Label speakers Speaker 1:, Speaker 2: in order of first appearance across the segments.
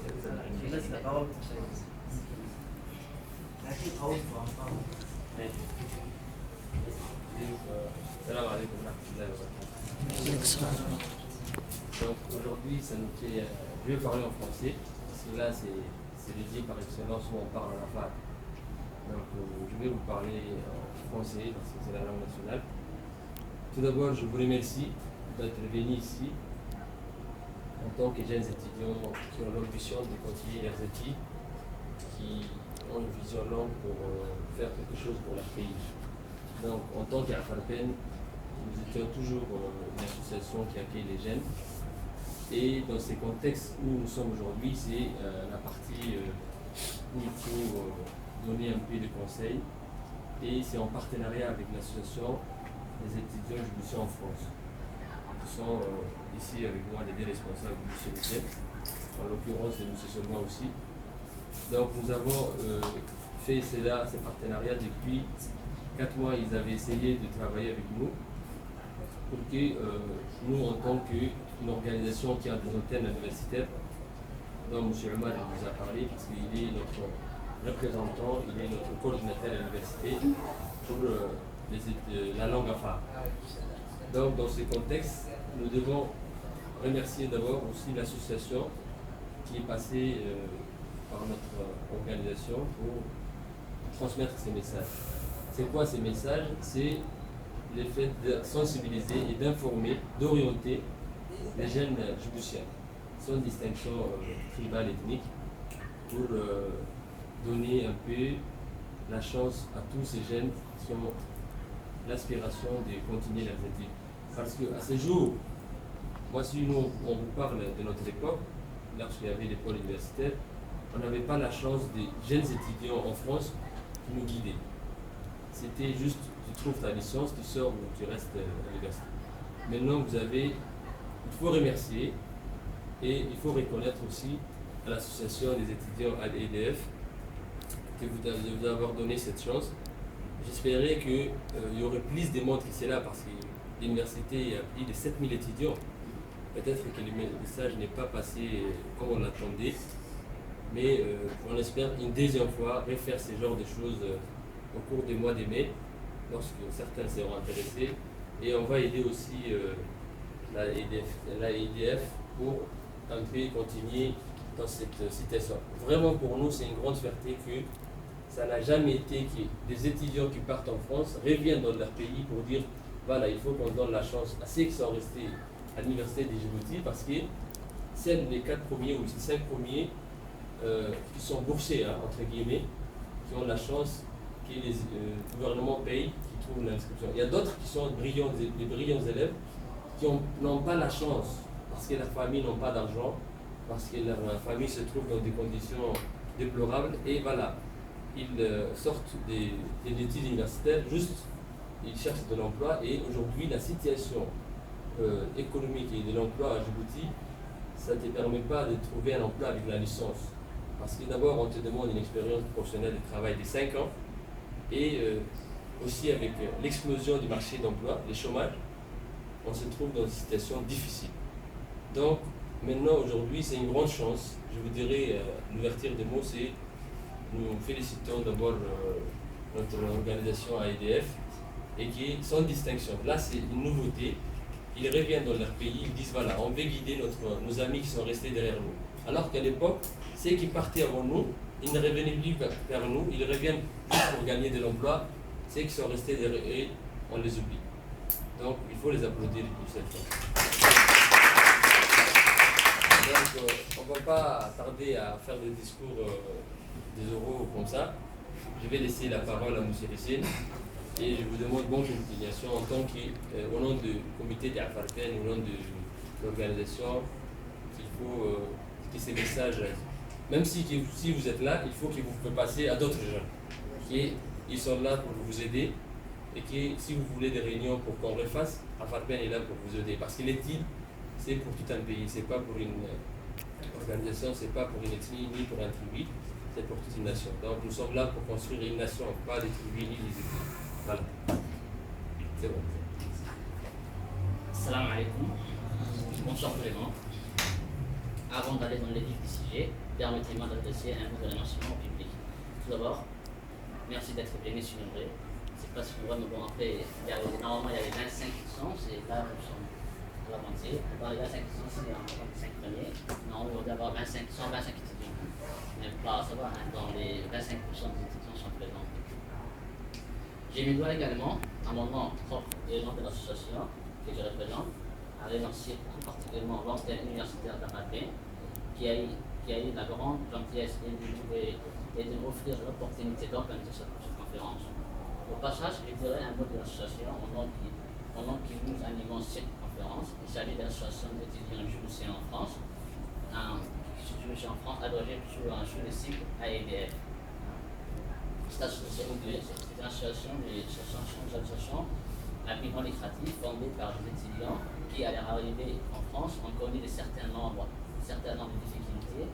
Speaker 1: Je laisse la parole pour ça.
Speaker 2: Salam alaikum wa rahmatullahi wa barakatuh. Donc aujourd'hui, ça nous fait. Je vais parler en français, parce que là, c'est dédié par excellence où on parle en arabe. Donc je vais vous parler en français, parce que c'est la langue nationale. Tout d'abord, je vous remercie d'être venus ici en tant que jeunes étudiants qui ont l'ambition de continuer leurs études, qui ont une vision longue pour faire quelque chose pour leur pays. Donc, en tant qu'Afarpen, nous étions toujours une association qui accueille les jeunes. Et dans ces contextes où nous sommes aujourd'hui, c'est la partie où il faut donner un peu de conseils. Et c'est en partenariat avec l'association des étudiants judiciaires en France. Qui sont ici avec moi les deux responsables du CNCF, en l'occurrence de M. Solma aussi. Donc nous avons fait ces partenariats depuis 4 mois. Ils avaient essayé de travailler avec nous pour que nous, en tant qu'une organisation qui a des antennes universitaires, dont M. Omar nous a parlé, parce qu'il est notre représentant, il est notre coordinateur à l'université pour la langue afar. Donc dans ce contexte, nous devons remercier d'abord aussi l'association qui est passée par notre organisation pour transmettre ces messages. C'est quoi ces messages? C'est le fait de sensibiliser et d'informer, d'orienter les jeunes judiciaires, sans distinction tribale, ethnique, pour donner un peu la chance à tous ces jeunes qui ont l'aspiration de continuer leurs études. Parce qu'à ce jour, voici nous, on vous parle de notre époque, lorsqu'il y avait l'école universitaire, on n'avait pas la chance des jeunes étudiants en France qui nous guidaient. C'était juste, tu trouves ta licence, tu sors ou tu restes à l'université. Maintenant, il faut remercier et il faut reconnaître aussi à l'association des étudiants à l'EDF que vous avoir donné cette chance. J'espérais qu'il y aurait plus de monde qui c'est là parce que l'université a plus de 7000 étudiants. Peut-être que le message n'est pas passé comme on l'attendait, mais on espère une deuxième fois refaire ce genre de choses au cours du mois de mai, lorsque certains seront intéressés. Et on va aider aussi la EDF pour un peu continuer dans cette situation. Vraiment pour nous, c'est une grande fierté que ça n'a jamais été que des étudiants qui partent en France reviennent dans leur pays pour dire voilà, il faut qu'on donne la chance à ceux qui sont restés à l'université de Djibouti parce que c'est les 4 premiers ou les 5 premiers qui sont boursiers, hein, entre guillemets, qui ont la chance que les gouvernements payent, qui trouvent l'inscription. Il y a d'autres qui sont des brillants élèves qui n'ont pas la chance parce que leurs familles n'ont pas d'argent, parce que leur famille se trouve dans des conditions déplorables et voilà, ils sortent des études universitaires, juste ils cherchent de l'emploi et aujourd'hui la situation économique et de l'emploi à Djibouti, ça ne te permet pas de trouver un emploi avec la licence. Parce que d'abord on te demande une expérience professionnelle de travail de 5 ans et aussi avec l'explosion du marché d'emploi, le chômage, on se trouve dans une situation difficile. Donc maintenant aujourd'hui c'est une grande chance, je vous dirais l'ouverture des mots, c'est nous félicitons d'abord notre organisation AEDF et qui est sans distinction. Là c'est une nouveauté, ils reviennent dans leur pays, ils disent voilà, on veut guider nos amis qui sont restés derrière nous. Alors qu'à l'époque, ceux qui partaient avant nous, ils ne revenaient plus vers nous, ils reviennent juste pour gagner de l'emploi. Ceux qui sont restés derrière eux, on les oublie. Donc il faut les applaudir pour cette fois. Donc on ne va pas tarder à faire des discours des oraux comme ça. Je vais laisser la parole à M. Hissène et je vous demande bonne continuation en tant qu'au nom du comité d'Afarpen, au nom de l'organisation, qu'il faut que ces messages, même si vous êtes là, il faut que vous pouvez passer à d'autres gens. Ils sont là pour vous aider et que si vous voulez des réunions pour qu'on refasse, Afarpen est là pour vous aider. Parce que l'étude, c'est pour tout un pays, c'est pas pour une organisation, c'est pas pour une ethnie ni pour un tribu, c'est pour toute une nation. Donc nous sommes là pour construire une nation, pas des tribus ni des ethnies. Voilà. C'est bon.
Speaker 3: Salam alaikum. Bonsoir vraiment. Avant d'aller dans les vifs du sujet, permettez-moi d'adresser un mot de remerciement au public. Tout d'abord, merci d'être venu s'honorer. C'est pas si on voit, mais bon, après, normalement, il y avait 25 licences, et là, nous sommes à l'avancée. Dans les 25 licences, c'est en 25 premiers. Normalement, on doit avoir 125 étudiants. Mais pas à savoir, hein, dans les 25% des étudiants sont présents. J'ai mis doigt également, à mon nom propre et au nom de l'association que je représente, à remercier tout particulièrement l'antenne universitaire d'Amaté, qui a eu la grande gentillesse et de m'offrir l'opportunité d'organiser cette conférence. Au passage, je dirais un mot de l'association, au nom qui nous animons cette conférence. Il s'agit de l'association d'étudiants judiciaires en France, abrégée sur le cycle AEDF. C'est une association à but non lucratif fondée par des étudiants qui, à leur arrivée en France, ont connu un certain nombre de difficultés,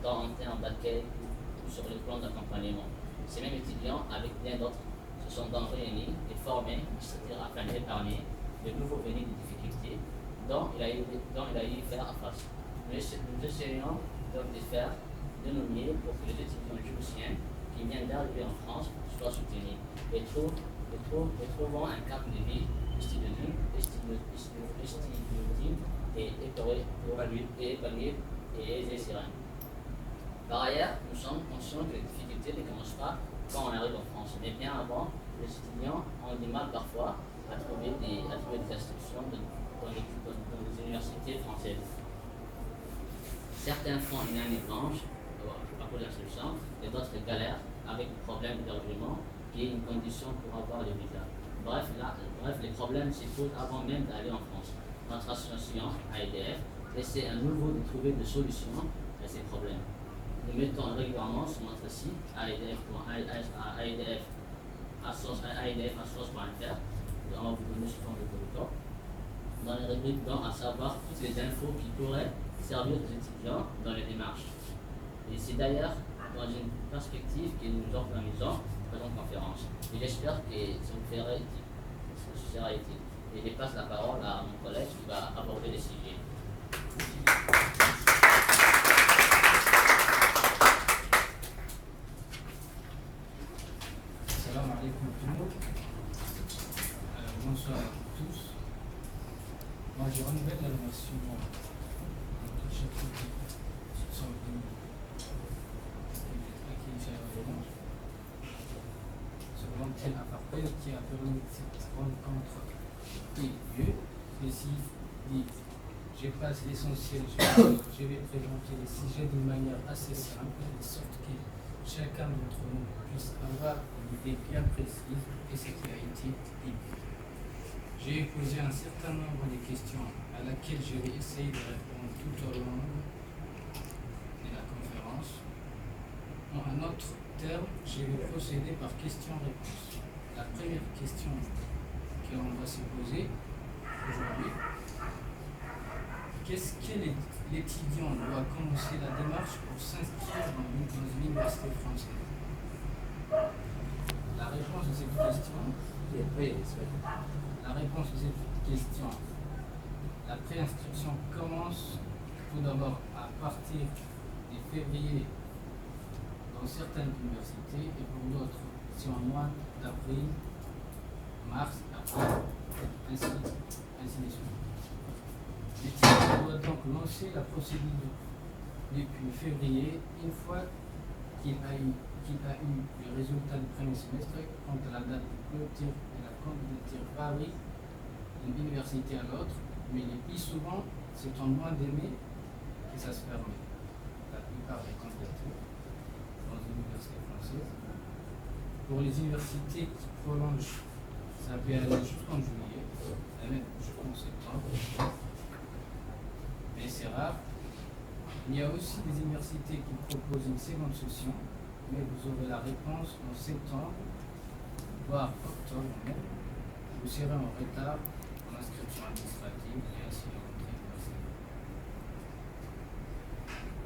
Speaker 3: tant en termes d'accueil ou sur le plan d'accompagnement. Ces mêmes étudiants, avec bien d'autres, se sont donc réunis et formés, c'est-à-dire afin d'épargner de nouveaux venus de difficultés dont il a eu faire face. Nous essayons donc de faire de nos mieux pour que les étudiants djiboutiens qui viennent d'arriver en France soient soutenus et trouvant un cadre de vie estimatif et épanoui et serein. Par ailleurs, nous sommes conscients que les difficultés ne commencent pas quand on arrive en France, mais bien avant. Les étudiants ont du mal parfois à trouver des instructions dans les universités françaises. Certains font une année blanche à cause d'instruction et d'autres galèrent avec des problèmes d'hébergement qui est une condition pour avoir le visa. Bref, les problèmes se posent avant même d'aller en France. Notre association AEDF essaie à nouveau de trouver des solutions à ces problèmes. Nous mettons régulièrement sur notre site aedf.assos.fr, on va vous donner souvent le protocole, dans les rubriques à savoir toutes les infos qui pourraient servir aux étudiants dans les démarches. Et c'est d'ailleurs dans une perspective que nous organisons cette conférence. Et j'espère que ça vous sera utile. Et je passe la parole à mon collègue qui va aborder les sujets.
Speaker 4: Salam alaikum tout le monde. Bonsoir à tous. Moi, je renouvelle le remerciement à tous ceux qui sont venus à qui j'ai répondu. Ce volontaire à Parpel qui a permis que cette rencontre ait lieu. Ceci dit, je passe l'essentiel, je vais présenter les sujets d'une manière assez simple, de sorte que chacun d'entre nous puisse avoir une idée bien précise de ce qui a été dit. J'ai posé un certain nombre de questions à laquelle je vais essayer de répondre tout au long de la conférence. En un autre terme, je vais procéder par question-réponse. La première question que l'on va se poser aujourd'hui, qu'est-ce que l'étudiant doit commencer la démarche pour s'inscrire dans une université française? La réponse de cette question, la préinscription commence tout d'abord à partir de février dans certaines universités et pour d'autres, c'est en mois d'avril, mars, après, ainsi de suite. L'étudiant doit donc lancer la procédure depuis février, une fois qu'il a eu le résultat du premier semestre, quant à la date de clôture de la candidature varie d'une université à l'autre, mais le plus souvent, c'est en mois de mai que ça se permet. La plupart des candidatures dans les universités françaises. Pour les universités qui prolongent, ça peut aller jusqu'en juillet, et même jusqu'en septembre. Mais c'est rare. Il y a aussi des universités qui proposent une seconde session, mais vous aurez la réponse en septembre, voire octobre même. Vous serez en retard en inscription administrative et ainsi en rentrée universitaire.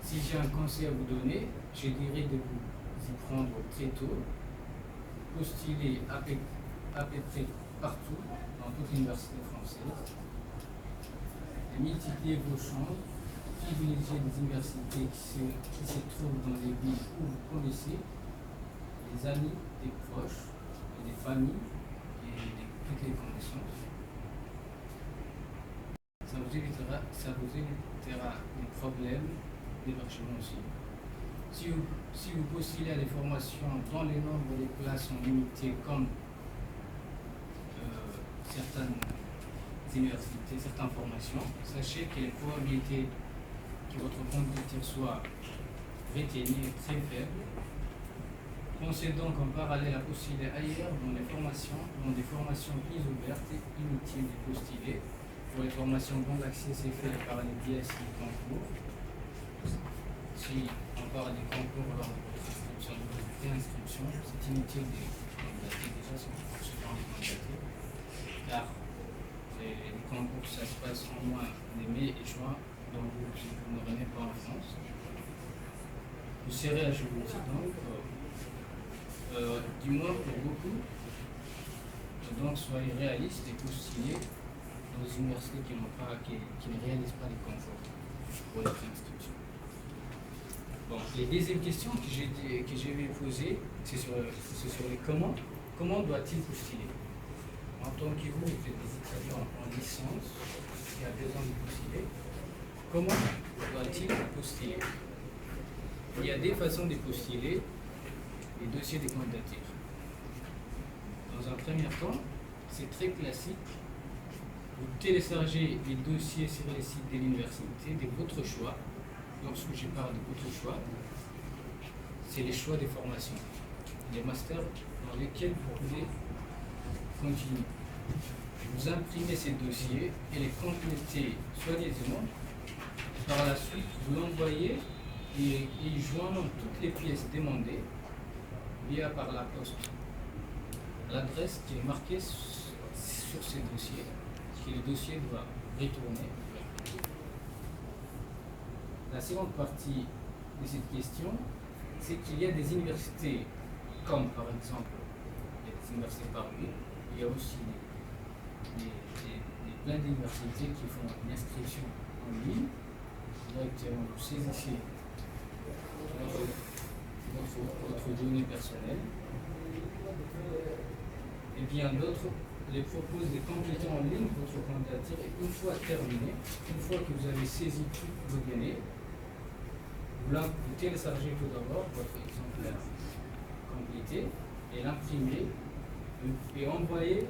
Speaker 4: Si j'ai un conseil à vous donner, je dirais de vous y prendre très tôt, postuler à peu près partout, dans toute l'université française, de multiplier vos chances privilégier les universités qui se trouvent dans les villes où vous connaissez des amis, des proches, des familles et toutes les connaissances. Ça vous évitera des problèmes d'hébergement aussi. Si vous postulez à des formations dont les nombres de places sont limités, comme certaines universités, certaines formations, sachez que les probabilités que votre candidature soit retenue est très faible. Pensez donc en parallèle à postuler ailleurs dans des formations plus ouvertes et inutiles de postuler. Pour les formations dont l'accès s'est fait par les biais du concours, si on parle des concours lors de l'inscription, c'est inutile de candidater déjà sur ce genre de candidature, car les concours ça se passe en mois de mai et juin, donc vous ne revenez pas en France. Vous serez à Djibouti, donc du moins pour beaucoup. Donc soyez réalistes et postulez dans les universités qui ne réalisent pas les concours pour les préinscriptions. Bon, les deuxièmes questions que je vais poser, c'est sur les comment. Comment doit-il postuler? En tant que vous êtes des étudiants en licence qui a besoin de postuler, comment doit-il postuler? Il y a des façons de postuler les dossiers de candidature. Dans un premier temps, c'est très classique. Vous téléchargez les dossiers sur les sites de l'université de votre choix. Lorsque je parle de votre choix, c'est les choix des formations, les masters dans lesquels vous pouvez continuer. Vous imprimez ces dossiers et les complétez soigneusement. Par la suite, vous l'envoyez et joignant toutes les pièces demandées via par la poste. L'adresse qui est marquée sur ces dossiers, que le dossier doit retourner. La seconde partie de cette question, c'est qu'il y a des universités, comme par exemple les universités par ville, il y a aussi plein d'universités qui font une inscription en ligne. Directement, vous saisissez votre donnée personnelle. Et bien d'autres les proposent de compléter en ligne votre candidature et une fois terminé, une fois que vous avez saisi toutes vos données, vous téléchargez tout d'abord votre exemplaire complété et l'imprimez et envoyez